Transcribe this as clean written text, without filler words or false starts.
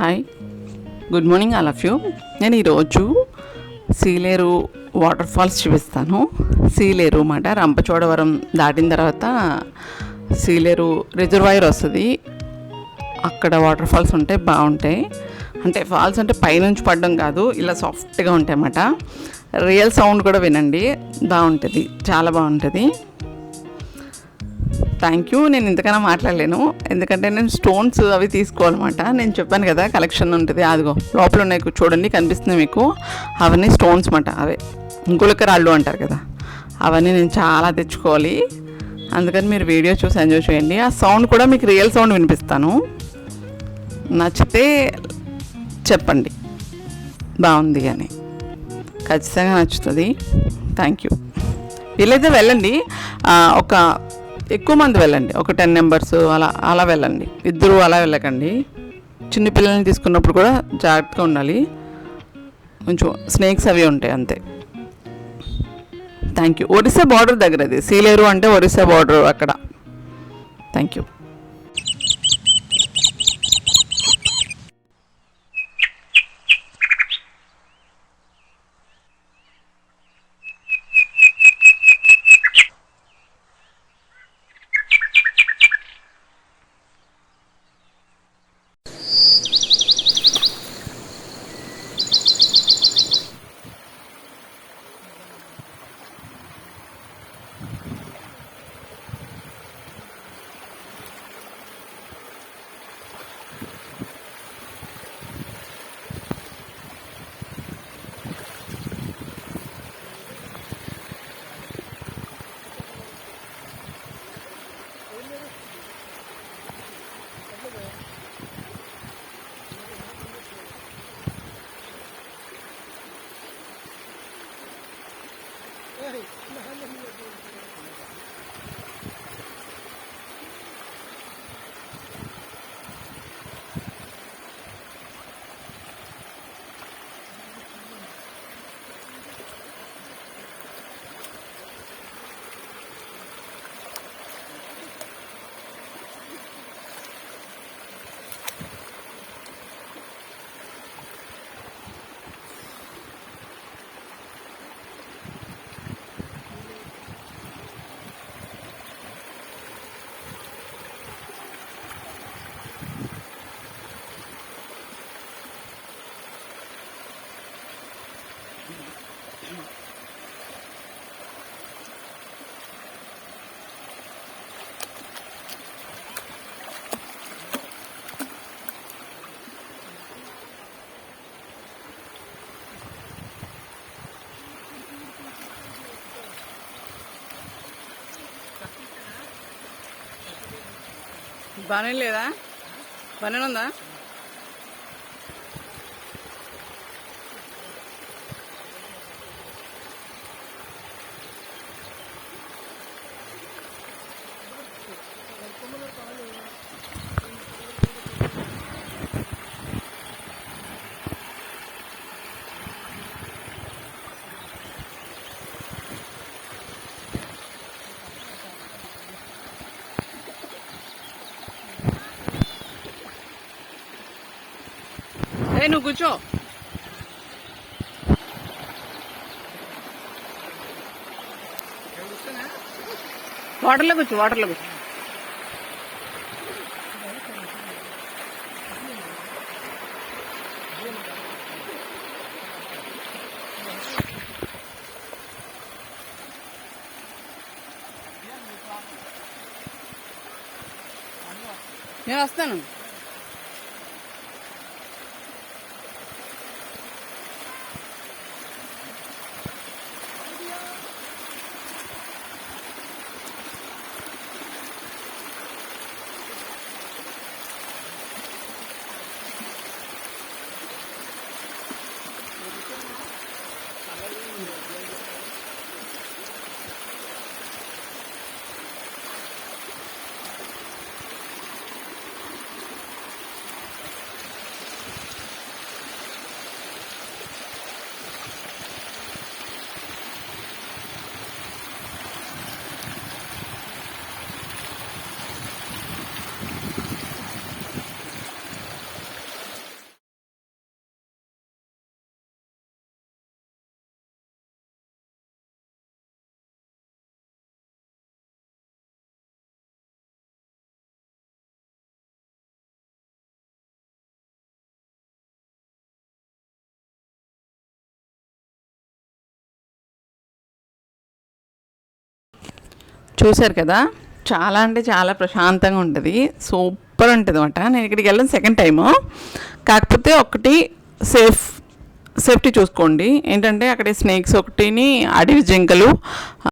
Hi, good morning all of you. నేను ఈరోజు Sileru water falls చూపిస్తాను. సీలేరు అన్నమాట. రంపచోడవరం దాటిన తర్వాత సీలేరు రిజర్వాయర్ వస్తుంది. అక్కడ వాటర్ ఫాల్స్ ఉంటాయి, బాగుంటాయి. అంటే ఫాల్స్ అంటే పైనుంచి పడడం కాదు, ఇలా సాఫ్ట్గా ఉంటాయి అన్నమాట. రియల్ సౌండ్ కూడా వినండి, బాగుంటుంది, చాలా బాగుంటుంది. Thank you. నేను ఇంతకన్నా మాట్లాడలేను, ఎందుకంటే నేను స్టోన్స్ అవి తీసుకోవాలన్నమాట. నేను చెప్పాను కదా కలెక్షన్ ఉంటుంది, అదిగో లోపల ఉన్నాయి చూడండి, కనిపిస్తుంది మీకు. అవన్నీ స్టోన్స్ అన్నమాట, అవే గులక రాళ్ళు అంటారు కదా, అవన్నీ నేను చాలా తెచ్చుకోవాలి. అందుకని మీరు వీడియో చూసి ఎంజాయ్ చేయండి. ఆ సౌండ్ కూడా మీకు రియల్ సౌండ్ వినిపిస్తాను. నచ్చితే చెప్పండి బాగుంది అని, ఖచ్చితంగా నచ్చుతుంది. Thank you. వీలైతే వెళ్ళండి, ఒక ఎక్కువ మంది వెళ్ళండి, ఒక 10 మెంబర్స్ అలా అలా వెళ్ళండి. ఇద్దరు అలా వెళ్ళకండి. చిన్నపిల్లల్ని తీసుకున్నప్పుడు కూడా జాగ్రత్తగా ఉండాలి, కొంచెం స్నేక్స్ అవి ఉంటాయి అంతే. Thank you. ఒరిస్సా బార్డర్ దగ్గర, అది సీలేరు అంటే ఒరిస్సా బార్డర్ అక్కడ. Thank you. బాగానే లేదా? బాగానే ఉందా? నువ్వు కూర్చో, వాటర్లో కూర్చో, వాటర్లో కూర్చో. నేను వస్తాను. చూశారు కదా, చాలా అంటే చాలా ప్రశాంతంగా ఉంటుంది, సూపర్ ఉంటుంది అనమాట. నేను ఇక్కడికి వెళ్ళాను సెకండ్ టైము. కాకపోతే ఒకటి సేఫ్టీ చూసుకోండి. ఏంటంటే అక్కడ స్నేక్స్ ఒకటిని, అడవి జింకలు,